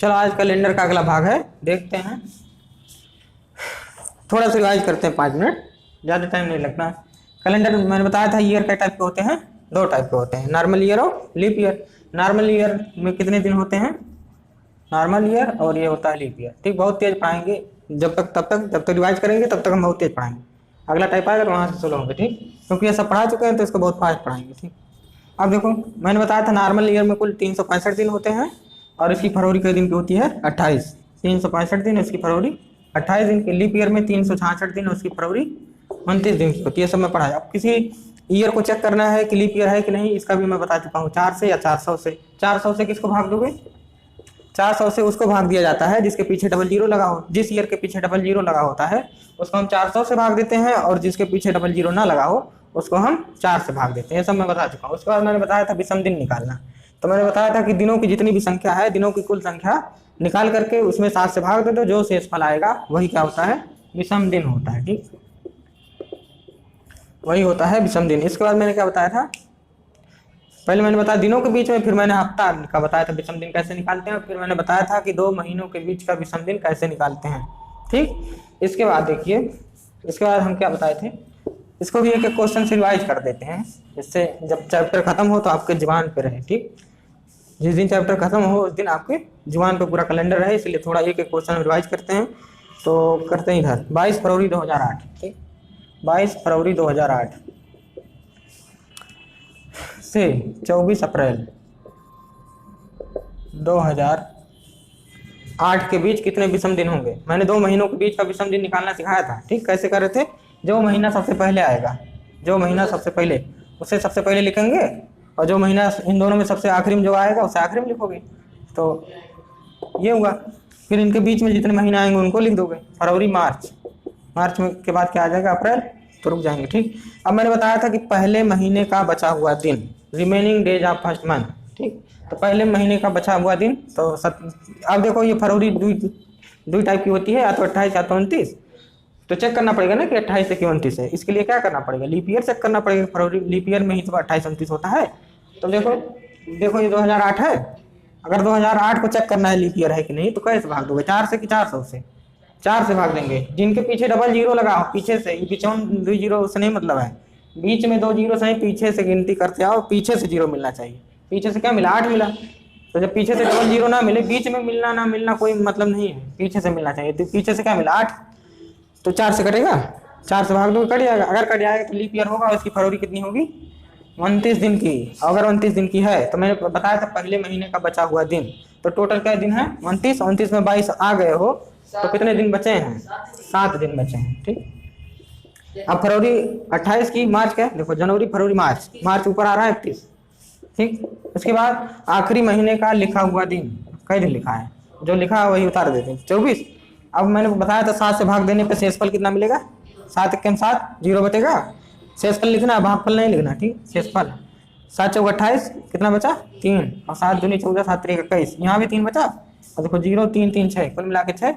चलो आज कैलेंडर का अगला भाग है, देखते हैं। थोड़ा सा रिवाइज करते हैं 5 मिनट, ज़्यादा टाइम नहीं लगना। कैलेंडर मैंने बताया था ईयर के टाइप के होते हैं, 2 टाइप के होते हैं, नॉर्मल ईयर और लीप ईयर। नॉर्मल ईयर में कितने दिन होते हैं? नॉर्मल ईयर, और ये होता है लीप ईयर। ठीक, बहुत तेज पढ़ाएंगे जब तक रिवाइज करेंगे तब तक हम बहुत तेज पढ़ाएंगे। अगला टाइप आएगा तो वहाँ से शुरू होंगे। ठीक, क्योंकि ये सब पढ़ा चुके हैं तो इसको बहुत फास्ट पढ़ाएंगे। ठीक, अब देखो मैंने बताया था नॉर्मल ईयर में कुल 365 दिन होते हैं और इसकी फरवरी के दिन की होती है 28। 365 दिन, इसकी फरवरी 28 दिन की। लीप ईयर में 366 दिन, उसकी फरवरी 29 दिन की होती है। सब मैं पढ़ाया। अब किसी ईयर को चेक करना है कि लीप ईयर है कि नहीं, इसका भी मैं बता चुका हूँ। 4 से या 400 से। 400 से किसको भाग दोगे? 400 से उसको भाग दिया जाता है जिसके पीछे डबल जीरो लगा हो। जिस ईयर के पीछे डबल जीरो लगा होता है उसको हम 400 से भाग देते हैं, और जिसके पीछे डबल जीरो ना लगा हो उसको हम 4 से भाग देते हैं। ये सब मैं बता चुका हूँ। उसके बाद मैंने बताया था विषम दिन निकालना। तो मैंने बताया था कि दिनों की जितनी भी संख्या है, दिनों की कुल संख्या निकाल करके उसमें 7 से भाग दे दो, जो शेषफल आएगा वही क्या होता है? विषम दिन होता है। ठीक, वही होता है विषम दिन। इसके बाद मैंने क्या बताया था? पहले मैंने बताया दिनों के बीच में, फिर मैंने हफ्ता का बताया था विषम दिन कैसे निकालते हैं, फिर मैंने बताया था कि 2 महीनों के बीच का विषम दिन कैसे निकालते हैं। ठीक, इसके बाद देखिए, इसके बाद हम क्या बताए थे, इसको भी एक एक क्वेश्चन से रिवाइज कर देते हैं, जिससे जब चैप्टर खत्म हो तो आपके जुबान पे रहे। ठीक, जिस दिन चैप्टर खत्म हो उस दिन आपके जुबान पे पूरा कैलेंडर रहे, इसलिए थोड़ा एक एक क्वेश्चन रिवाइज करते हैं। तो करते हैं इधर 22 फरवरी 2008। ठीक, 22 फरवरी 2008 से 24 अप्रैल 2008 के बीच कितने विषम दिन होंगे? मैंने 2 महीनों के बीच का विषम दिन निकालना सिखाया था। ठीक, कैसे कर रहे थे? जो महीना सबसे पहले आएगा, जो महीना सबसे पहले, उसे सबसे पहले लिखेंगे, और जो महीना इन दोनों में सबसे आखिरी में जो आएगा उसे आखिरी में लिखोगे। तो ये हुआ। फिर इनके बीच में जितने महीने आएंगे उनको लिख दोगे। फरवरी, मार्च, मार्च में के बाद क्या आ जाएगा? अप्रैल। तो रुक जाएंगे। ठीक, अब मैंने बताया था कि पहले महीने का बचा हुआ दिन, remaining days of first month. ठीक, तो पहले महीने का बचा हुआ दिन तो अब देखो ये फरवरी दो टाइप की होती है, या तो 28 या तो 29। तो चेक करना पड़ेगा ना कि 28 है कि 29 है। इसके लिए क्या करना पड़ेगा? लीप ईयर चेक करना पड़ेगा। फरवरी लीप ईयर में ही तो 28-29 होता है। तो देखो ये 2008 है। अगर 2008 को चेक करना है लीप ईयर है कि नहीं, तो कैसे भाग दोगे? 4 से कि 400 से? 4 से भाग देंगे। जिनके पीछे डबल जीरो लगा हो पीछे से, पीछे 2 जीरो से नहीं मतलब है, बीच में 2 जीरो से, पीछे से गिनती करते आओ, पीछे से जीरो मिलना चाहिए। पीछे से क्या मिला? 8 मिला। तो जब पीछे से डबल जीरो ना मिले, बीच में मिलना ना मिलना कोई मतलब नहीं है, पीछे से मिलना चाहिए। तो पीछे से क्या मिला? 8। तो 4 से कटेगा, 4 से भाग दो, कट जाएगा। अगर कट जाएगा तो लीप ईयर होगा, उसकी फरवरी कितनी होगी? 29 दिन की। अगर 29 दिन की है तो मैंने बताया था पहले महीने का बचा हुआ दिन। तो टोटल क्या दिन है? 29। 29 में 22 आ गए हो तो कितने दिन बचे हैं? 7 दिन बचे हैं। ठीक, अब फरवरी 28 की, मार्च क्या देखो, जनवरी, फरवरी, मार्च। मार्च ऊपर आ रहा है 31। ठीक, उसके बाद आखिरी महीने का लिखा हुआ दिन, कई दिन लिखा है, जो लिखा है वही उतार देते हैं, 24। अब मैंने बताया था 7 से भाग देने पे शेषफल कितना मिलेगा? 7 के 7 जीरो बचेगा। शेषफल लिखना है, भागफल नहीं लिखना। ठीक, शेषफल 7 चौक 28, कितना बचा? 3, और 7 दूनी 14, 7 3 21, यहाँ भी 3 बचा। और देखो 0 3 3 6, कुल मिला के 6।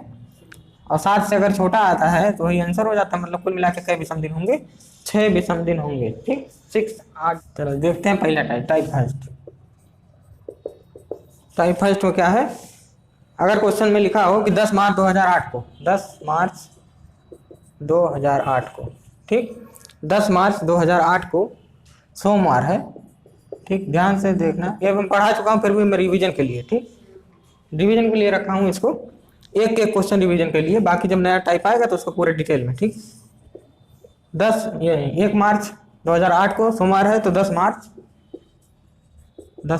और 7 से अगर छोटा आता है तो वही आंसर हो जाता है। मतलब कुल मिला के कई विषम दिन होंगे? 6 विषम दिन होंगे। ठीक, 6 8। चलो देखते हैं पहला टाइप फर्स्ट। टाइप फर्स्ट में क्या है? अगर क्वेश्चन में लिखा हो कि 10 मार्च 2008 को, 10 मार्च 2008 को, ठीक, 10 मार्च 2008 को सोमवार है। ठीक, ध्यान से देखना, ये मैं पढ़ा चुका हूँ, फिर भी मैं रिवीजन के लिए, ठीक, रिवीजन के लिए रखा हूँ इसको। एक एक क्वेश्चन रिवीजन के लिए, बाकी जब नया टाइप आएगा तो उसको पूरे डिटेल में। ठीक, 1 मार्च 2008 को सोमवार है, तो 10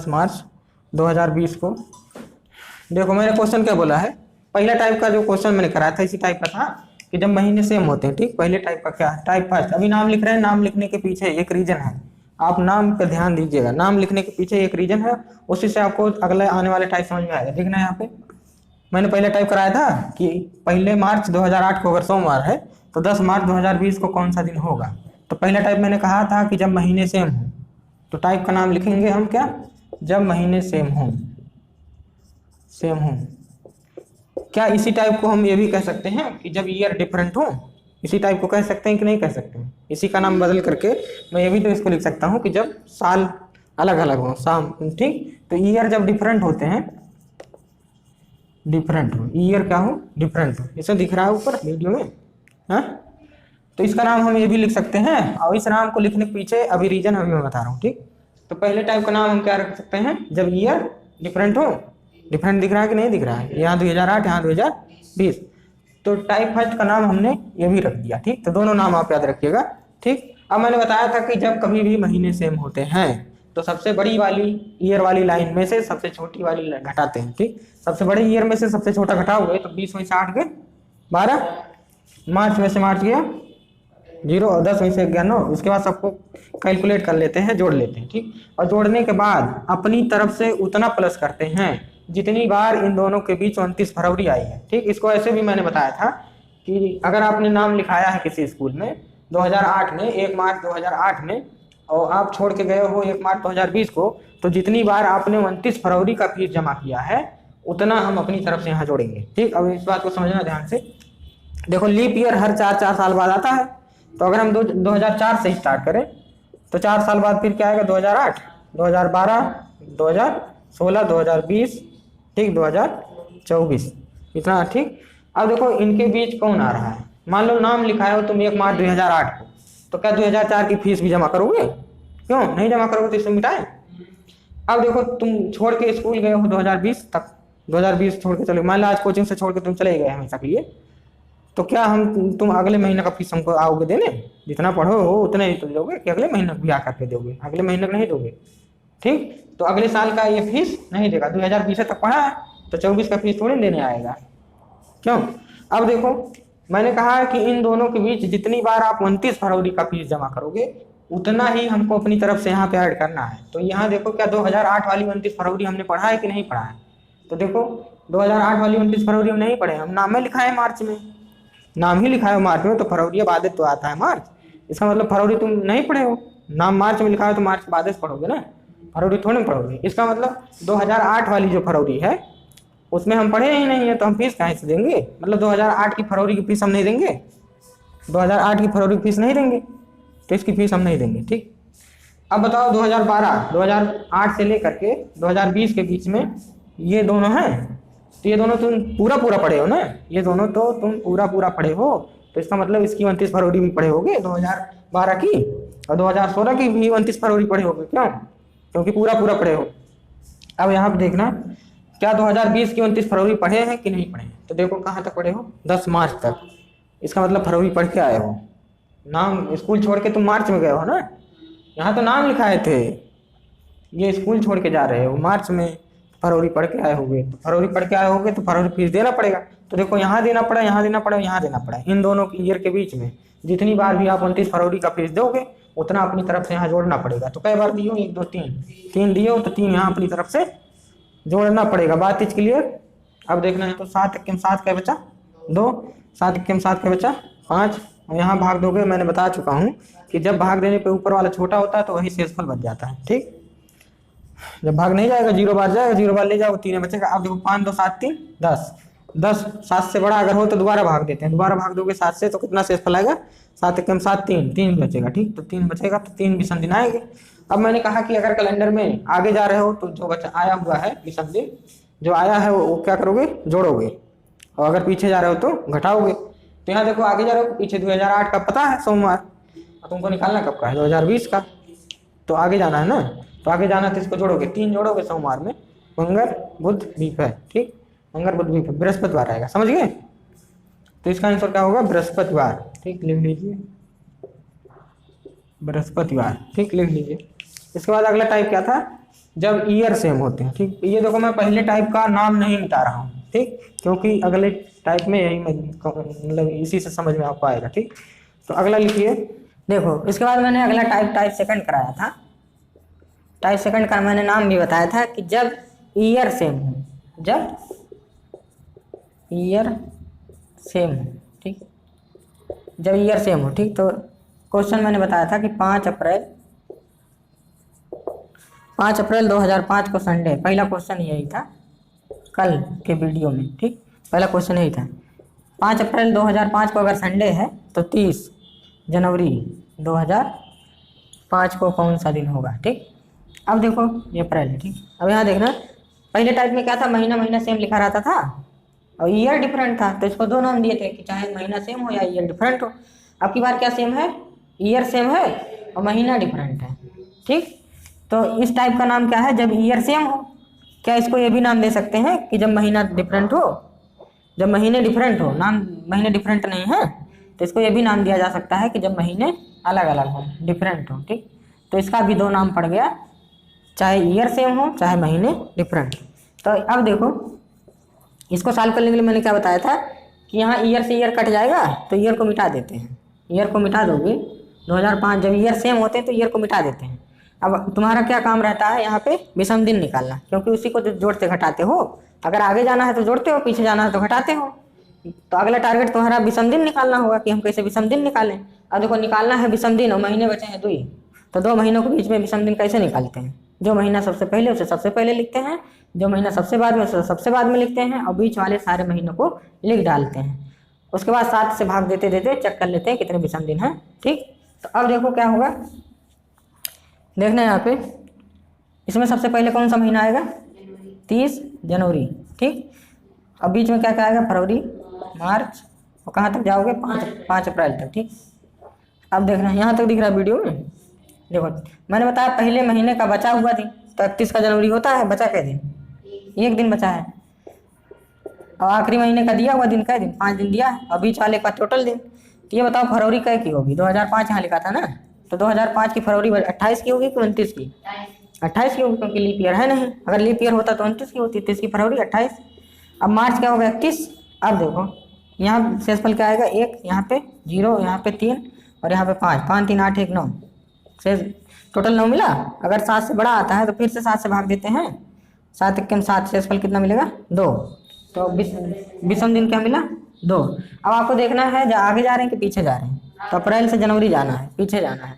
मार्च 2020 को। देखो मैंने क्वेश्चन क्या बोला है, पहला टाइप का जो क्वेश्चन मैंने कराया था इसी टाइप का था कि जब महीने सेम होते हैं। ठीक, पहले टाइप का क्या है? Type first. अभी नाम लिख रहे हैं, नाम लिखने के पीछे एक रीजन है, आप नाम पे ध्यान दीजिएगा। नाम लिखने के पीछे एक रीजन है, उसी से आपको अगले आने वाले टाइप समझ में आएगा। देखना यहाँ पे मैंने पहले टाइप कराया था कि पहले मार्च 2008 को अगर सोमवार है तो 10 मार्च 2020 को कौन सा दिन होगा। तो पहला टाइप मैंने कहा था कि जब महीने सेम हो, तो टाइप का नाम लिखेंगे हम क्या? जब महीने सेम हो। क्या इसी टाइप को हम ये भी कह सकते हैं कि जब ईयर डिफरेंट हो? इसी टाइप को कह सकते हैं कि नहीं कह सकते हैं? इसी का नाम बदल करके मैं ये भी तो इसको लिख सकता हूँ कि जब साल अलग अलग हो, शाम। ठीक, तो ईयर जब डिफरेंट होते हैं, डिफरेंट हो, ईयर क्या हो, डिफरेंट हो। इसे दिख रहा है ऊपर वीडियो में, हाँ। तो इसका नाम हम ये भी लिख सकते हैं, और इस नाम को लिखने के पीछे अभी रीजन अभी मैं बता रहा हूँ, ठीक। तो पहले टाइप का नाम हम क्या रख सकते हैं, जब ईयर डिफरेंट हो। डिफरेंट दिख रहा है कि नहीं दिख रहा है, यहाँ 2008, यहाँ 2020। तो टाइप फर्स्ट का नाम हमने ये भी रख दिया, ठीक। तो दोनों नाम आप याद रखिएगा, ठीक। अब मैंने बताया था कि जब कभी भी महीने सेम होते हैं तो सबसे बड़ी वाली ईयर वाली लाइन में से सबसे छोटी वाली घटाते हैं, ठीक। सबसे बड़े ईयर में से सबसे छोटा घटाओगे तो 20 में से 8 गए 12, मार्च में से मार्च गया 0, और 10 में से 11। उसके बाद सबको कैलकुलेट कर लेते हैं, जोड़ लेते हैं, ठीक। और जोड़ने के बाद अपनी तरफ से उतना प्लस करते हैं जितनी बार इन दोनों के बीच 29 फरवरी आई है, ठीक। इसको ऐसे भी मैंने बताया था कि अगर आपने नाम लिखाया है किसी स्कूल में 2008 में, 1 मार्च 2008 में, और आप छोड़ के गए हो 1 मार्च 2020 को, तो जितनी बार आपने 29 फरवरी का फीस जमा किया है उतना हम अपनी तरफ से यहाँ जोड़ेंगे, ठीक। अब इस बात को समझना ध्यान से। देखो लीप ईयर हर 4 साल बाद आता है, तो अगर हम 2004 से स्टार्ट करें तो 4 साल बाद फिर क्या आएगा, 2008, 2012, 2016, 2020, ठीक, 2024, इतना, ठीक। अब देखो इनके बीच कौन आ रहा है, मान लो नाम लिखाए हो तुम 1 मार्च 2008 को, तो क्या 2004 की फीस भी जमा करोगे, क्यों नहीं जमा करोगे, तो इसे मिटाएं। अब देखो तुम छोड़ के स्कूल गए हो 2020 तक, 2020 छोड़ के चले, मान लो आज कोचिंग से छोड़ के तुम चले गए हमेशा के लिए, तो क्या हम तुम अगले महीने का फीस हमको आओगे देने, जितना पढ़ो हो उतने ही तो दोगे, कि अगले महीने भी आकर के दोगे, अगले महीने नहीं दोगे, ठीक। तो अगले साल का ये फीस नहीं देगा, 2020 तक पढ़ा है तो 24 का फीस थोड़ी देने आएगा, क्यों। अब देखो मैंने कहा है कि इन दोनों के बीच जितनी बार आप 29 फरवरी का फीस जमा करोगे उतना ही हमको अपनी तरफ से यहाँ पे ऐड करना है। तो यहाँ देखो क्या 2008 वाली 29 फरवरी हमने पढ़ा है कि नहीं पढ़ा है, तो देखो 2008 वाली 29 फरवरी हम नहीं पढ़े, हम नाम में लिखा है मार्च में, नाम ही लिखा है मार्च में, तो फरवरी बाद तो आता है मार्च, इसका मतलब फरवरी तुम नहीं पढ़े हो, नाम मार्च में लिखा है तो मार्च बाद से पढ़ोगे ना, फरवरी थोड़ी ना पढ़ोगे। इसका मतलब 2008 वाली जो फरवरी है उसमें हम पढ़े ही नहीं है, तो हम फीस कहाँ से देंगे, मतलब 2008 की फरवरी की फीस हम नहीं देंगे, 2008 की फरवरी की फीस नहीं देंगे, तो इसकी फीस हम नहीं देंगे, ठीक। अब बताओ 2008 से लेकर के 2020 के बीच में ये दोनों हैं, तो ये दोनों तुम पूरा पढ़े हो ना, ये दोनों तो तुम पूरा पढ़े हो, तो इसका मतलब इसकी 29 फरवरी भी पढ़े होगे 2012 की, और 2016 की भी 29 फरवरी पढ़े होगे, क्यों, क्योंकि पूरा पढ़े हो। अब यहाँ पे देखना क्या 2020 की 29 फरवरी पढ़े हैं कि नहीं पढ़े हैं, तो देखो कहाँ तक पढ़े हो, 10 मार्च तक, इसका मतलब फरवरी पढ़ के आए हो, नाम स्कूल छोड़ के तुम मार्च में गए हो ना, यहाँ तो नाम लिखाए थे, ये स्कूल छोड़ के जा रहे हो मार्च में, फरवरी पढ़ के आए होगे, तो फरवरी पढ़ के आए होगे तो फरवरी फीस देना पड़ेगा, तो देखो यहाँ देना पड़ा, यहाँ देना पड़ा, यहाँ देना पड़ा, इन दोनों की ईयर के बीच में जितनी बार भी आप 29 फरवरी का फीस दोगे उतना अपनी तरफ से यहाँ जोड़ना पड़ेगा। तो कई बार दिए हो, 1 2 3 दिए हो तो 3 यहाँ अपनी तरफ से जोड़ना पड़ेगा, बात इज क्लियर। अब देखना है तो 7 1 7 क्या बचा 2, 7 1 7 क्या बचा 5, और यहाँ भाग दोगे, मैंने बता चुका हूँ कि जब भाग देने पे ऊपर वाला छोटा होता है तो वही शेषफल बच जाता है, ठीक। जब भाग नहीं जाएगा 0 बार जाएगा, 0 बार ले जाओ 3 बचेगा। अब देखो 5 2 7 3 10, 10 7 से बड़ा अगर हो तो दोबारा भाग देते हैं, दोबारा भाग दोगे 7 से तो कितना शेषफल आएगा 7 1 7 3 बचेगा, ठीक। तो 3 बचेगा तो 3 विषम दिन आएंगे। अब मैंने कहा कि अगर कैलेंडर में आगे जा रहे हो तो जो बचा आया हुआ है विषम दिन जो आया है वो क्या करोगे, जोड़ोगे, और अगर पीछे जा रहे हो तो घटाओगे। तो यहाँ देखो आगे जा रहे हो, पीछे 2008 का पता है सोमवार, और तुमको निकालना कब का है 2020 का, तो आगे जाना है ना, तो आगे जाना तो इसको जोड़ोगे, 3 जोड़ोगे सोमवार में, मंगल बुध दीप है, ठीक, मंगल बुध दीप है, बृहस्पतिवार आएगा, समझ गए। तो इसका आंसर क्या होगा बृहस्पतिवार, ठीक, लिख लीजिए बृहस्पतिवार, ठीक, लिख लीजिए। इसके बाद अगला टाइप क्या था, जब ईयर सेम होते हैं, ठीक। ये देखो मैं पहले टाइप का नाम नहीं मिटा रहा हूँ, ठीक, क्योंकि अगले टाइप में यही मतलब इसी से समझ में आपको आएगा, ठीक। तो अगला लिखिए, देखो इसके बाद मैंने अगला टाइप सेकंड कराया था, टाइप सेकंड का मैंने नाम भी बताया था कि जब ईयर सेम हो, जब ईयर सेम हो, ठीक, जब ईयर सेम हो, ठीक। तो क्वेश्चन मैंने बताया था कि 5 अप्रैल 2005 को संडे, पहला क्वेश्चन यही था कल के वीडियो में, ठीक, पहला क्वेश्चन यही था 5 अप्रैल 2005 को अगर संडे है तो 30 जनवरी 2005 को कौन सा दिन होगा, ठीक। अब देखो ये अप्रैल है, ठीक। अब यहाँ देखना पहले टाइप में क्या था, महीना सेम लिखा रहता था, और ईयर डिफरेंट था, तो इसको दो नाम दिए थे कि चाहे महीना सेम हो या ईयर डिफरेंट हो। अब की बार क्या सेम है, ईयर सेम है और महीना डिफरेंट है। ठीक, तो इस टाइप का नाम क्या है, जब ईयर सेम हो। क्या इसको ये भी नाम दे सकते हैं कि जब महीना डिफरेंट हो, जब महीने डिफरेंट हो, नाम महीने डिफरेंट नहीं है तो इसको ये भी नाम दिया जा सकता है कि जब महीने अलग अलग हो, डिफरेंट हो। ठीक, तो इसका भी दो नाम पड़ गया, चाहे ईयर सेम हो चाहे महीने डिफरेंट। तो अब देखो इसको सॉल्व करने के लिए मैंने क्या बताया था कि यहाँ ईयर से ईयर कट जाएगा तो ईयर को मिटा देते हैं। ईयर को मिटा दोगे 2005, जब ईयर सेम होते हैं तो ईयर को मिटा देते हैं। अब तुम्हारा क्या काम रहता है यहाँ पे, विषम दिन निकालना, क्योंकि उसी को जोड़ते घटाते हो। अगर आगे जाना है तो जोड़ते हो, पीछे जाना है तो घटाते हो। तो अगला टारगेट तुम्हारा विषम दिन निकालना होगा कि हम कैसे विषम दिन निकालें। अब देखो निकालना है विषम दिन और महीने बचे हैं 2 तो 2 महीनों के बीच में विषम दिन कैसे निकालते हैं, जो महीना सबसे पहले उसे सबसे पहले लिखते हैं, जो महीना सबसे बाद में उसे सबसे बाद में लिखते हैं और बीच वाले सारे महीनों को लिख डालते हैं। उसके बाद 7 से भाग देते देते चेक कर लेते हैं कितने विषम दिन हैं। ठीक, तो अब देखो क्या होगा, देखना यहाँ पे इसमें सबसे पहले कौन सा महीना आएगा, 30 जनवरी। ठीक, अब बीच में क्या क्या आएगा, फरवरी, मार्च और कहाँ तक जाओगे, 5 अप्रैल तक। ठीक, अब देखना यहाँ तक दिख रहा है वीडियो में। देखो मैंने बताया पहले महीने का बचा हुआ दिन तो 31 का जनवरी होता है, बचा क्या दिन, 1 दिन बचा है। और आखिरी महीने का दिया हुआ दिन क्या दिन, 5 दिन दिया है और बीच वाले का टोटल दिन। तो ये बताओ फरवरी कै की होगी, 2005 यहाँ लिखा था ना, तो 2005 की फरवरी 28 की होगी कि 29 की, 28 की होगी क्योंकि लीप ईयर है नहीं। अगर लीप ईयर होता तो 29 की होती, 30 की फरवरी 28। अब मार्च क्या होगा 31। अब देखो यहाँ शेषफल क्या आएगा, 1 यहाँ पे 0, यहाँ पे 3 और यहाँ पे 5, 5 3 8 1 9, शेष टोटल 9 मिला। अगर 7 से बड़ा आता है तो फिर से 7 से भाग देते हैं, 7 1 7, शेषफल कितना मिलेगा 2। तो विषम दिन क्या मिला 2। अब आपको देखना है आगे जा रहे हैं कि पीछे जा रहे हैं, तो अप्रैल से जनवरी जाना है, पीछे जाना है।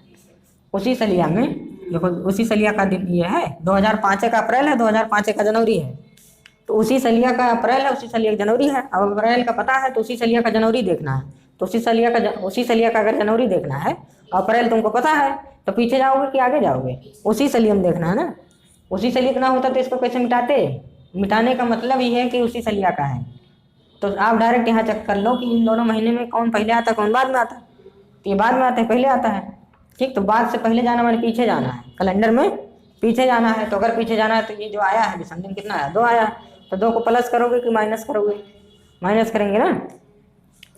उसी सलिया में देखो, उसी सलिया का दिन ये है, 2005 का अप्रैल है, 2005 का जनवरी है, तो उसी सलिया का अप्रैल है, उसी सलिया का जनवरी है। अब अप्रैल का पता है तो उसी सलिया का जनवरी देखना है, तो उसी सलिया का अगर जनवरी देखना है, अप्रैल तुमको पता है तो पीछे जाओगे कि आगे जाओगे, उसी सलिया में देखना है ना। उसी सलिया का ना होता तो इसको कैसे मिटाते, मिटाने का मतलब ये है कि उसी सलिया का है। तो आप डायरेक्ट यहाँ चेक कर लो कि इन दोनों महीने में कौन पहले आता है कौन बाद में आता है। तो ये बाद में आता है, पहले आता है। ठीक, तो बाद से पहले जाना मैंने पीछे जाना है, कैलेंडर में पीछे जाना है। तो अगर पीछे जाना है तो ये जो आया है विषम दिन कितना आया, 2 आया। तो 2 को प्लस करोगे कि माइनस करोगे, माइनस करेंगे ना।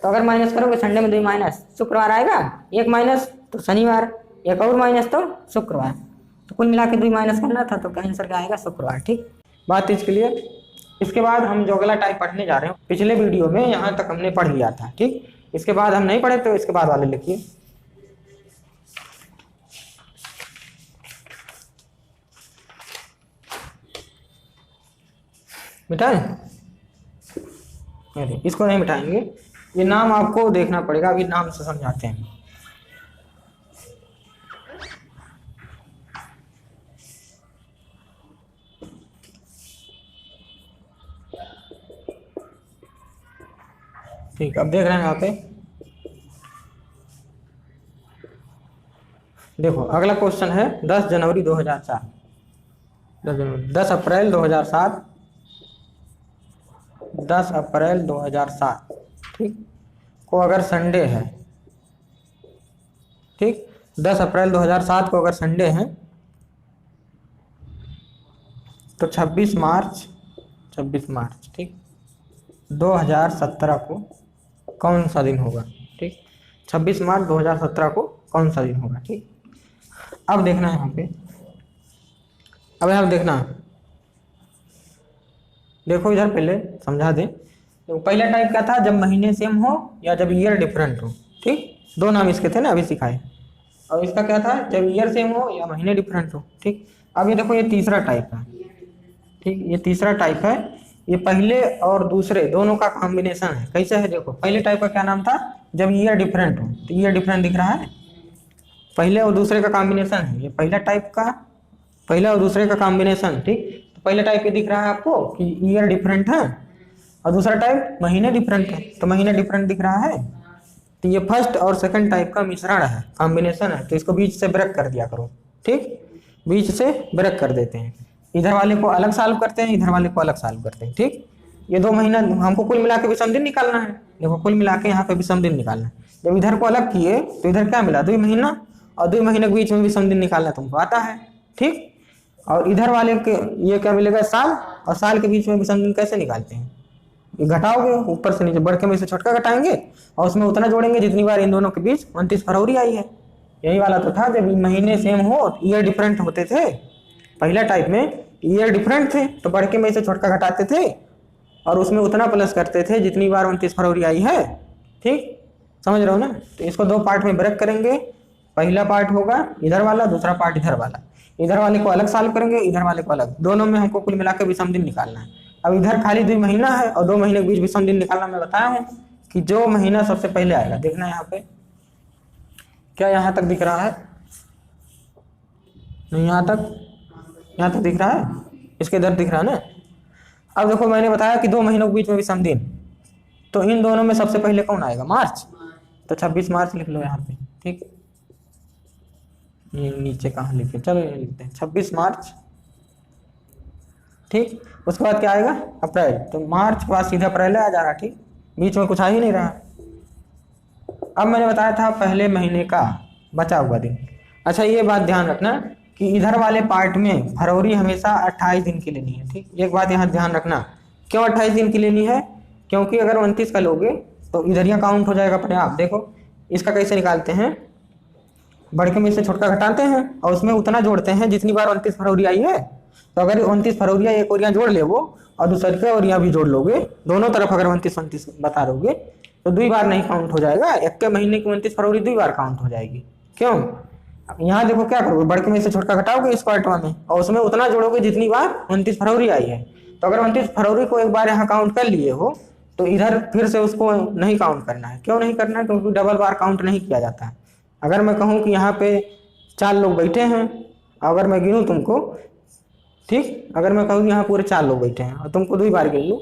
तो अगर माइनस करोगे संडे में 2 माइनस, शुक्रवार आएगा, 1 माइनस तो शनिवार, 1 और माइनस तो शुक्रवार। तो कुल मिला के 2 माइनस करना था, तो आंसर क्या आएगा शुक्रवार। ठीक, बात इसके लिए। इसके बाद हम जो अगला टाइप पढ़ने जा रहे हैं, पिछले वीडियो में यहाँ तक हमने पढ़ लिया था। ठीक, इसके बाद हम नहीं पढ़े तो इसके बाद वाले लिखिए। मिटाएं, अरे इसको नहीं मिटाएंगे, ये नाम आपको देखना पड़ेगा, अभी नाम से समझाते हैं। ठीक, अब देख रहे हैं यहाँ पे, देखो अगला क्वेश्चन है 10 जनवरी 2004, 10 अप्रैल 2007, 10 अप्रैल 2007। ठीक, को अगर संडे है, ठीक, 10 अप्रैल 2007 को अगर संडे है तो 26 मार्च, ठीक, 2017 को कौन सा दिन होगा। ठीक, 26 मार्च 2017 को कौन सा दिन होगा। ठीक, अब देखना है यहाँ पे, अब यहाँ देखना, देखो इधर पहले समझा दें। तो पहला टाइप क्या था, जब महीने सेम हो या जब ईयर डिफरेंट हो। ठीक, 2 नाम इसके थे ना, अभी सिखाए। और इसका क्या था, जब ईयर सेम हो या महीने डिफरेंट हो। ठीक, अब ये देखो ये तीसरा टाइप है। ठीक, ये तीसरा टाइप है, ये पहले और दूसरे दोनों का कॉम्बिनेशन है। कैसे है देखो, पहले टाइप का क्या नाम था, जब ईयर डिफरेंट हो, तो ईयर डिफरेंट दिख रहा है, पहले और दूसरे का कॉम्बिनेशन है। ये पहला टाइप का, पहले और दूसरे का कॉम्बिनेशन। ठीक, तो पहला टाइप ये दिख रहा है आपको कि ईयर डिफरेंट है और दूसरा टाइप महीने डिफरेंट है, तो महीने डिफरेंट दिख रहा है। तो ये फर्स्ट और सेकंड टाइप का मिश्रण है, कॉम्बिनेशन है, तो इसको बीच से ब्रेक कर दिया करो। ठीक, बीच से ब्रेक कर देते हैं, इधर वाले को अलग सॉल्व करते हैं, इधर वाले को अलग सॉल्व करते हैं। ठीक, ये 2 महीना हमको कुल मिला के विषम दिन निकालना है। देखो कुल मिला के यहाँ पे विषम दिन निकालना है। जब इधर को अलग किए तो इधर क्या मिला 2 महीना, और 2 महीने के बीच में विषम दिन निकालना तुमको आता है, ठीक। और इधर वाले के ये क्या मिलेगा साल, और साल के बीच में विषम दिन कैसे निकालते हैं, ये घटाओगे ऊपर से नीचे, बड़के में से छोटका घटाएंगे और उसमें उतना जोड़ेंगे जितनी बार इन दोनों के बीच 29 फरवरी आई है। यही वाला तो था, जब महीने सेम हो ईयर डिफरेंट होते थे। पहला टाइप में ईयर डिफरेंट थे तो बड़के में से छोटका घटाते थे और उसमें उतना प्लस करते थे जितनी बार 29 फरवरी आई है, ठीक, समझ रहे हो ना। तो इसको 2 पार्ट में ब्रेक करेंगे। पहला पार्ट होगा इधर वाला, दूसरा पार्ट इधर वाला। इधर वाले को अलग सॉल्व करेंगे, इधर वाले को अलग, दोनों में हमको कुल मिलाकर विषम दिन निकालना है। अब इधर खाली 2 महीना है और 2 महीने के बीच विषम दिन निकालना। मैं बताया हूँ कि जो महीना सबसे पहले आएगा, देखना यहाँ पे क्या यहाँ तक दिख रहा है, नहीं यहाँ तक दिख रहा है, इसके इधर दिख रहा है ना। अब देखो मैंने बताया कि 2 महीनों के बीच में विषम दिन, तो इन दोनों में सबसे पहले कौन आएगा, मार्च। तो 26 मार्च लिख लो यहाँ पे, ठीक। ये नीचे कहाँ लिखे, चलो ये लिखते हैं 26 मार्च, ठीक। उसके बाद क्या आएगा, अप्रैल। तो मार्च के बाद सीधा अप्रैल आ जा रहा, ठीक, बीच में कुछ आ ही नहीं रहा। अब मैंने बताया था पहले महीने का बचा हुआ दिन। अच्छा ये बात ध्यान रखना कि इधर वाले पार्ट में फरवरी हमेशा 28 दिन की लेनी है, ठीक। एक बात यहाँ ध्यान रखना, क्यों 28 दिन की लेनी है, क्योंकि अगर 29 का लोगे तो इधर यहाँ काउंट हो जाएगा अपने आप। देखो इसका कैसे निकालते हैं, बड़के में से छोटका घटाते हैं और उसमें उतना जोड़ते हैं जितनी बार 29 फरवरी आई है। तो अगर 29 फरवरी एक और यहाँ जोड़ ले वो और दूसरे के और यहाँ भी जोड़ लोगे, दोनों तरफ अगर 29 बता दोगे तो 2 बार नहीं काउंट हो जाएगा, एक के महीने की 29 फरवरी 2 बार काउंट हो जाएगी। क्यों, अब यहाँ देखो क्या करोगे, बड़के में से छोटका घटाओगे इस क्वार्टर में और उसमें उतना जोड़ोगे जितनी बार 29 फरवरी आई है। तो अगर 29 फरवरी को एक बार यहाँ काउंट कर लिए हो तो इधर फिर से उसको नहीं काउंट करना है। क्यों नहीं करना है, क्योंकि डबल बार काउंट नहीं किया जाता है। अगर मैं कहूँ कि यहाँ पे 4 लोग बैठे हैं, अगर मैं गिनूँ तुमको, ठीक, अगर मैं कहूँ कि यहाँ पूरे 4 लोग बैठे हैं और तुमको 2 बार गिन लूँ,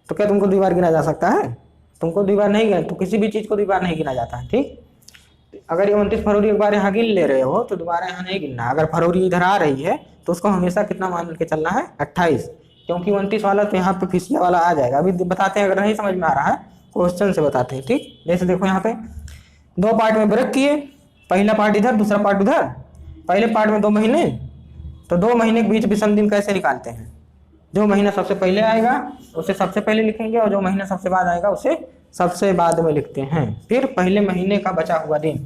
तो क्या तुमको 2 बार गिना जा सकता है, तुमको 2 बार नहीं गिना, तो किसी भी चीज़ को 2 बार नहीं गिना जाता है, ठीक। अगर ये 29 फरवरी एक बार यहाँ गिन ले रहे हो तो दोबारा यहाँ नहीं गिनना। अगर फरवरी इधर आ रही है तो उसको हमेशा कितना मान के चलना है, 28, क्योंकि 29 वाला तो यहाँ पे फिसिया वाला आ जाएगा। अभी बताते हैं, अगर नहीं समझ में आ रहा है क्वेश्चन से बताते हैं, ठीक। जैसे देखो यहाँ पे 2 पार्ट में ब्रेक किए, पहला पार्ट इधर दूसरा पार्ट उधर। पहले पार्ट में 2 महीने, तो 2 महीने के बीच विषम दिन कैसे निकालते हैं, जो महीना सबसे पहले आएगा उसे सबसे पहले लिखेंगे और जो महीना सबसे बाद आएगा उसे सबसे बाद में लिखते हैं। फिर पहले महीने का बचा हुआ दिन,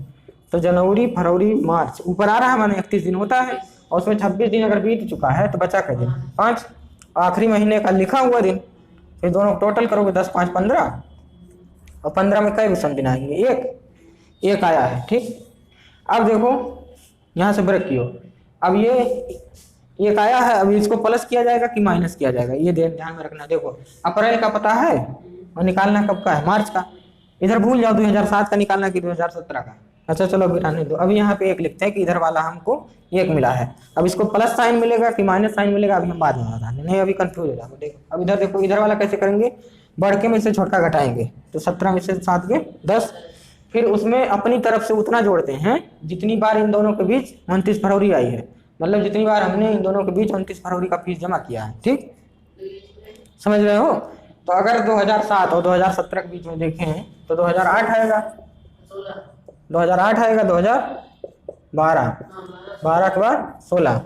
तो जनवरी फरवरी मार्च ऊपर आ रहा है, माने 31 दिन होता है और उसमें 26 दिन अगर बीत चुका है तो बचा का दिन 5, आखिरी महीने का लिखा हुआ दिन। फिर दोनों टोटल करोगे 10 5 15, और 15 में कई विषम दिन आएंगे, एक आया है, ठीक। अब देखो यहाँ से ब्रेक कियो, अब ये एक आया है, अब इसको प्लस किया जाएगा कि माइनस किया जाएगा, ये ध्यान में रखना। देखो अप्रैल का पता है और निकालना कब का है, मार्च का। इधर भूल जाओ 2007 का निकालना कि 2017 का। अच्छा चलो अभी रहने दो। अभी यहाँ पे 1 लिखते हैं कि इधर वाला हमको 1 मिला है। अब इसको प्लस साइन मिलेगा कि माइनस साइन मिलेगा, अभी हम बाद में बता दें, नहीं अभी कंफ्यूज हो जाओगे। देखो अब इधर देखो, इधर वाला कैसे करेंगे, बड़के में से छोटका घटाएंगे, तो 17 में से 7 के 10, फिर उसमें अपनी तरफ से उतना जोड़ते हैं जितनी बार इन दोनों के बीच 29 फरवरी आई है, मतलब जितनी बार हमने इन दोनों के बीच 29 फरवरी का फीस जमा किया है, ठीक, समझ रहे हो। तो अगर 2007 और 2017 के बीच में देखें तो 2008 आएगा, 2008 आएगा, 2012, 12 के बाद 16,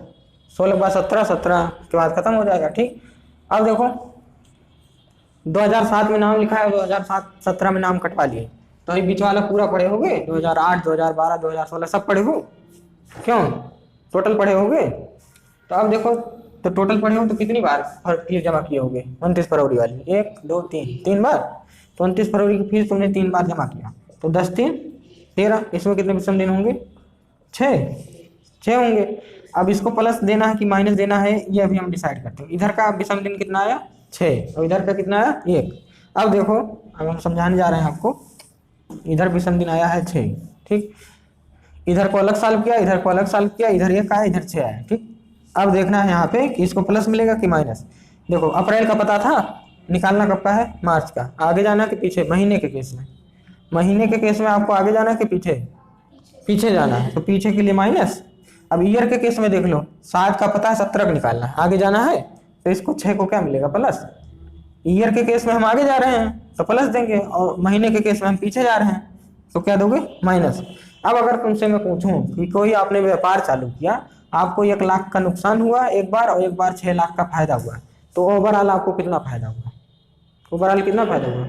16 के बाद 17, 17 के बाद खत्म हो जाएगा, ठीक। अब देखो 2007 में नाम लिखा है, 2007 17 में नाम कटवा लिए, तो ये बीच वाला पूरा पढ़े होगे, 2008 2012 2016 सब पढ़े हो, क्यों टोटल पढ़े होगे। तो अब देखो, तो टोटल पढ़े हो तो कितनी बार फीस जमा किए होगे, 29 फरवरी वाली, 1 2 3 बार। तो 29 फरवरी की फीस तुमने 3 बार जमा किया, तो 10 3 13, इसमें कितने विषम दिन होंगे, 6 होंगे। अब इसको प्लस देना है कि माइनस देना है, ये अभी हम डिसाइड करते हैं। इधर का विषम दिन कितना आया, 6, और इधर का कितना आया, 1। अब देखो, अब हम समझाने जा रहे हैं आपको। इधर विषम दिन आया है 6, ठीक, इधर को अलग सॉल्व किया, इधर को अलग सॉल्व किया, इधर 1 आया, इधर 6 आया, ठीक। अब देखना है यहाँ पे कि इसको प्लस मिलेगा कि माइनस। देखो अप्रैल का पता था, निकालना कब का है, मार्च का। आगे जाना कि पीछे, महीने के केस में, महीने के केस में आपको आगे जाना कि पीछे जाना है, तो पीछे के लिए माइनस। अब ईयर के केस में देख लो, 7 का पता है, 17 का निकालना है, आगे जाना है, तो इसको 6 को क्या मिलेगा, प्लस। ईयर के केस में हम आगे जा रहे हैं तो प्लस देंगे, और महीने के केस में हम पीछे जा रहे हैं तो क्या दोगे, माइनस। अब अगर तुमसे मैं पूछूं कि कोई आपने व्यापार चालू किया, आपको 1 लाख का नुकसान हुआ एक बार और एक बार 6 लाख का फायदा हुआ, तो ओवरऑल आपको कितना फायदा हुआ, ओवरऑल कितना फायदा हुआ,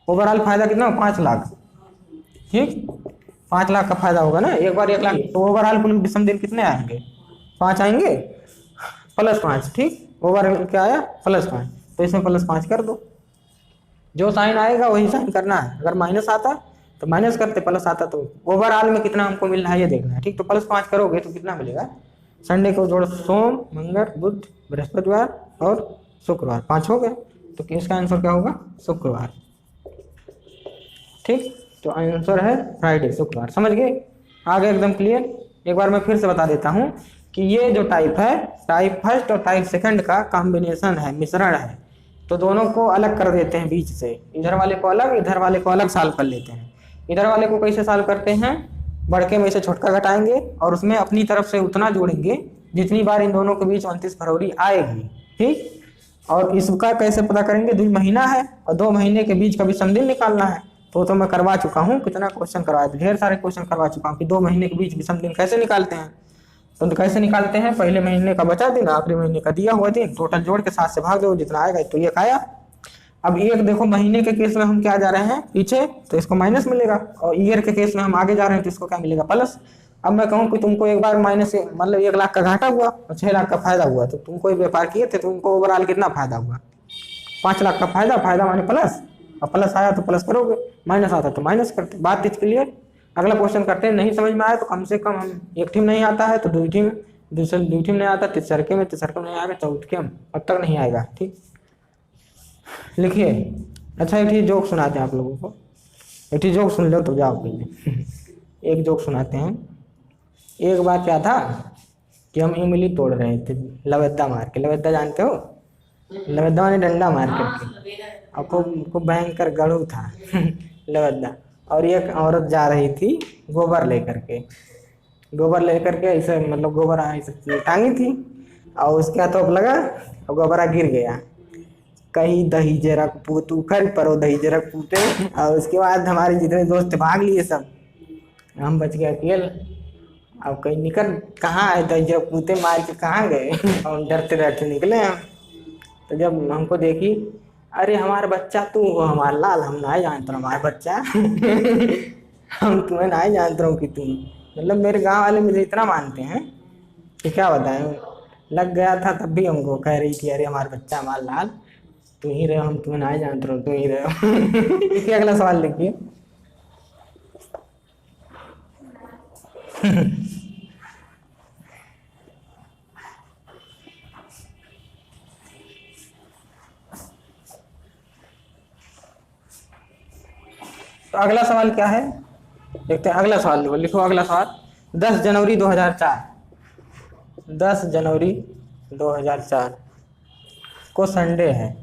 ओवरऑल फायदा कितना, 5 लाख। ठीक, 5 लाख का फायदा होगा ना, एक बार 1 लाख, तो ओवरऑल कुल विषम दिन कितने आएंगे, 5 आएंगे, +5। ठीक, ओवरऑल क्या आया, +5, तो इसमें +5 कर दो। जो साइन आएगा वही साइन करना है, अगर माइनस आता तो माइनस करते, प्लस आता तो ओवरऑल में कितना हमको मिल रहा है ये देखना है। ठीक, तो +5 करोगे तो कितना मिलेगा, संडे को जोड़ो, सोम मंगल बुध बृहस्पतिवार और शुक्रवार, 5 हो गए, तो इसका आंसर क्या होगा, शुक्रवार। ठीक, तो आंसर है फ्राइडे, शुक्रवार। समझ गए, आगे एकदम क्लियर। एक बार मैं फिर से बता देता हूँ कि ये जो टाइप है, टाइप फर्स्ट और टाइप सेकंड का कॉम्बिनेशन है, मिश्रण है, तो दोनों को अलग कर देते हैं बीच से, इधर वाले को अलग, इधर वाले को अलग सॉल्व कर लेते हैं। इधर वाले को कैसे सॉल्व करते हैं, बड़के में से छोटका घटाएंगे और उसमें अपनी तरफ से उतना जोड़ेंगे जितनी बार इन दोनों के बीच 29 फरवरी आएगी। ठीक, और इसका कैसे पता करेंगे, 2 महीना है और 2 महीने के बीच का विषम दिन निकालना है, तो मैं करवा चुका हूँ, कितना क्वेश्चन करवाया, ढेर सारे क्वेश्चन करवा चुका हूँ कि 2 महीने के बीच विषम दिन कैसे निकालते हैं। तो कैसे निकालते हैं, पहले महीने का बचा दिन, आखिरी महीने का दिया हुआ दिन, टोटल जोड़ के 7 से भाग दो, जितना आएगा तो ये आया। अब एक देखो, महीने के केस में हम क्या जा रहे हैं पीछे, तो इसको माइनस मिलेगा, और ईयर के केस में हम आगे जा रहे हैं तो इसको क्या मिलेगा, प्लस। अब मैं कहूँ कि तुमको एक बार माइनस मतलब 1 लाख का घाटा हुआ और 6 लाख का फायदा हुआ, तो तुम कोई व्यापार किए थे तो तुमको ओवरऑल कितना फायदा हुआ, 5 लाख का फायदा, फायदा माने प्लस, और प्लस आया तो प्लस करोगे, माइनस आता तो माइनस करते। बात इस क्लियर। अगला क्वेश्चन करते हैं, नहीं समझ में आया तो कम से कम हम एक टीम नहीं आता है तो 2 टीम, दूसरे 2 टीम नहीं आता, तीसरे में नहीं आएगा, चौथे में अब तक नहीं आएगा। ठीक, लिखिए। अच्छा, एक ही जोक सुनाते हैं आप लोगों को, एक ही जोक सुन लो तो जाओ पहले। एक जोक सुनाते हैं। एक बार क्या था कि हम इमली तोड़ रहे थे लवेदा मार के, लवेदा जानते हो, लवेदा माने डंडा मार करके, और खूब भयंकर गड़ू था लवेदा। और एक औरत जा रही थी गोबर लेकर के, गोबर लेकर के ऐसे मतलब गोबर ऐसे टांगी थी, और उसके हाथों लगा और गोबरा गिर गया, कहीं दही जरक पूत उखर परो दही जरक पूते। और उसके बाद हमारे जितने दोस्त भाग लिए सब, हम बच गए अकेले। अब कहीं निकल कहाँ आए, दही जरक पूते मार के कहाँ गए हम डरते डरते निकले हम। तो जब हमको देखी, अरे हमारा बच्चा तू हो, हमारा लाल, हम ना जानते हो हमारा बच्चा हम तुम्हें ना जानते हो कि तुम, मतलब मेरे गांव वाले मुझे इतना मानते हैं कि क्या बताएं। लग गया था तब भी हमको कह रही थी, अरे हमारा बच्चा, हमारा लाल, तुम ही रहे, हम तुम्हें ना जानते हो, तुम ही रहे। लिखिए, अगला सवाल लिखिए। तो अगला सवाल क्या है, देखते हैं। अगला सवाल लिखो, अगला सवाल 10 जनवरी 2004, 10 जनवरी 2004 को संडे है।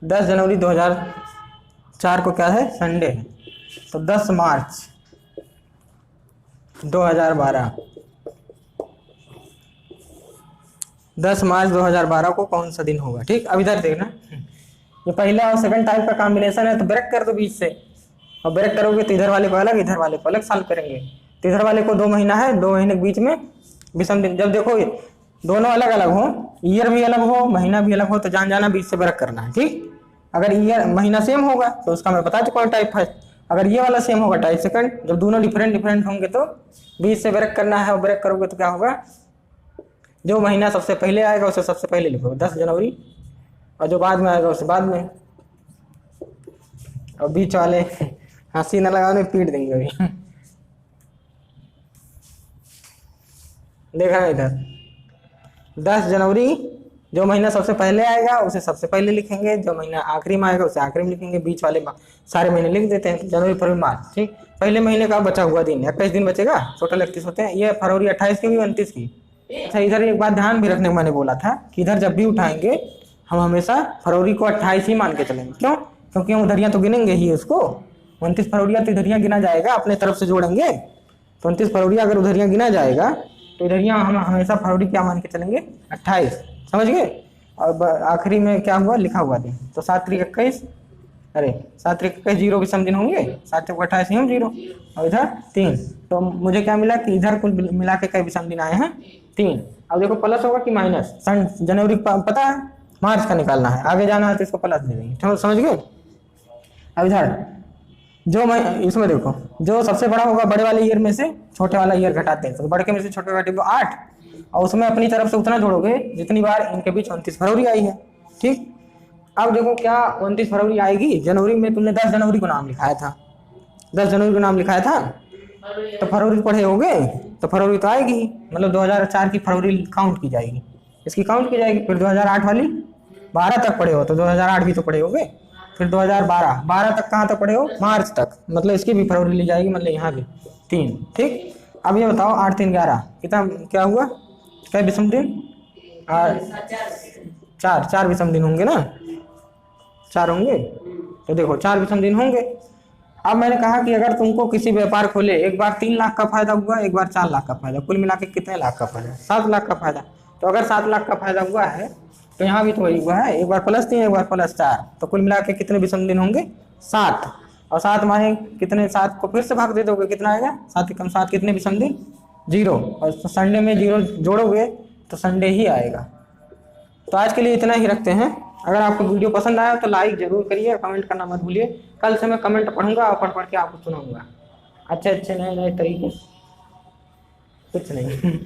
10 जनवरी 2004 को क्या है, संडे है। तो 10 मार्च 2012, 10 मार्च 2012 को कौन सा दिन होगा। ठीक, अब इधर देखना, ये पहला और सेकंड टाइप का कॉम्बिनेशन है, तो ब्रेक कर दो बीच से, और ब्रेक करोगे तो इधर वाले को अलग, इधर वाले को अलग सॉल्व करेंगे। तो इधर वाले को 2 महीना है, 2 महीने के बीच में विषम दिन। जब देखो ये दोनों अलग अलग हो, ईयर भी अलग हो, महीना भी अलग हो, तो जान जाना बीच से ब्रेक करना है। ठीक, अगर ईयर महीना सेम होगा तो उसका मैं बता चुका हूँ टाइप फर्स्ट, अगर ये वाला सेम होगा टाइप सेकंड। जब दोनों डिफरेंट होंगे तो बीच से ब्रेक करना है, और ब्रेक करोगे तो क्या होगा, जो महीना सबसे पहले आएगा उसे सबसे पहले लिखो 10 जनवरी, और जो बाद में आएगा उसे बाद में। और बीच वाले हंसी न लगाने, पीट देंगे अभी। देखा है इधर, 10 जनवरी जो महीना सबसे पहले आएगा उसे सबसे पहले लिखेंगे, जो महीना आखिरी में आएगा उसे आखिरी में लिखेंगे, बीच वाले सारे महीने लिख देते हैं। जनवरी फरवरी मार्च। ठीक, पहले महीने का बचा हुआ दिन 21 दिन बचेगा, टोटल 31 होते हैं। ये फरवरी 28 की भी 29 की। अच्छा, इधर एक बात ध्यान भी रखने को मैंने बोला था कि इधर जब भी उठाएंगे हम हमेशा फरवरी को 28 ही मान के चलेंगे। क्यों, क्योंकि हम उधरियाँ तो गिनेंगे ही उसको, 29 फरवरी तो इधरियाँ गिना जाएगा, अपने तरफ से जोड़ेंगे। 29 फरवरी अगर उधरियाँ गिना जाएगा तो इधरियाँ हम हमेशा फरवरी क्या मान के चलेंगे, 28। समझ गए। और आखिरी में क्या हुआ लिखा हुआ थे, तो 7 त्रिक 21, अरे 7 त्रिक 21 जीरो विषम दिन होंगे, 7 चौक 28 हम जीरो, और इधर 3, तो मुझे क्या मिला कि इधर कुल मिला के कई विषम दिन आए हैं 3। अब देखो प्लस होगा कि माइनस, सन जनवरी पता है, मार्च का निकालना है, आगे जाना है तो इसको प्लस दे देंगे, ठीक समझ गए। अब इधर जो मैं इसमें देखो, जो सबसे बड़ा होगा बड़े वाले ईयर में से छोटे वाला ईयर घटाते हैं, तो बड़े के में से छोटे घटे को 8, और उसमें अपनी तरफ से उतना जोड़ोगे जितनी बार इनके बीच 29 फरवरी आई है, ठीक। अब देखो क्या 29 फरवरी आएगी, जनवरी में तुमने 10 जनवरी को नाम लिखाया था, 10 जनवरी को नाम लिखाया था, तो फरवरी पढ़े होगे तो फरवरी तो आएगी ही, मतलब 2004 की फरवरी काउंट की जाएगी, इसकी काउंट की जाएगी। फिर 2008 वाली 12 तक पढ़े हो तो 2008 भी तो पढ़े होगे, फिर 2012 तक कहाँ तक पढ़े हो, मार्च तक, मतलब इसकी भी फरवरी ली जाएगी, मतलब यहाँ भी 3, ठीक। अब ये बताओ 8 3 11 कितना क्या हुआ, क्या विषम दिन, 4 विषम दिन होंगे ना, 4 होंगे, तो देखो 4 विषम दिन होंगे। अब मैंने कहा कि अगर तुमको किसी व्यापार खोले, एक बार 3 लाख का फायदा हुआ, एक बार 4 लाख का फायदा, कुल मिला के कितने लाख का फायदा, 7 लाख का फायदा। तो अगर 7 लाख का फायदा हुआ है तो यहाँ भी तो वही हुआ है, एक बार +3 एक बार +4, तो कुल मिला के कितने विषम दिन होंगे 7, और 7 माने कितने, 7 को फिर से भाग दे दोगे कितना आएगा, 7 कम 7 कितने विषम दिन 0, और संडे में 0 जोड़ोगे तो संडे ही आएगा। तो आज के लिए इतना ही रखते हैं। अगर आपको वीडियो पसंद आया तो लाइक जरूर करिए, कमेंट करना मत भूलिए। कल से मैं कमेंट पढ़ूंगा और पढ़ के आपको सुनाऊंगा अच्छे अच्छे नए नए तरीके, कुछ नहीं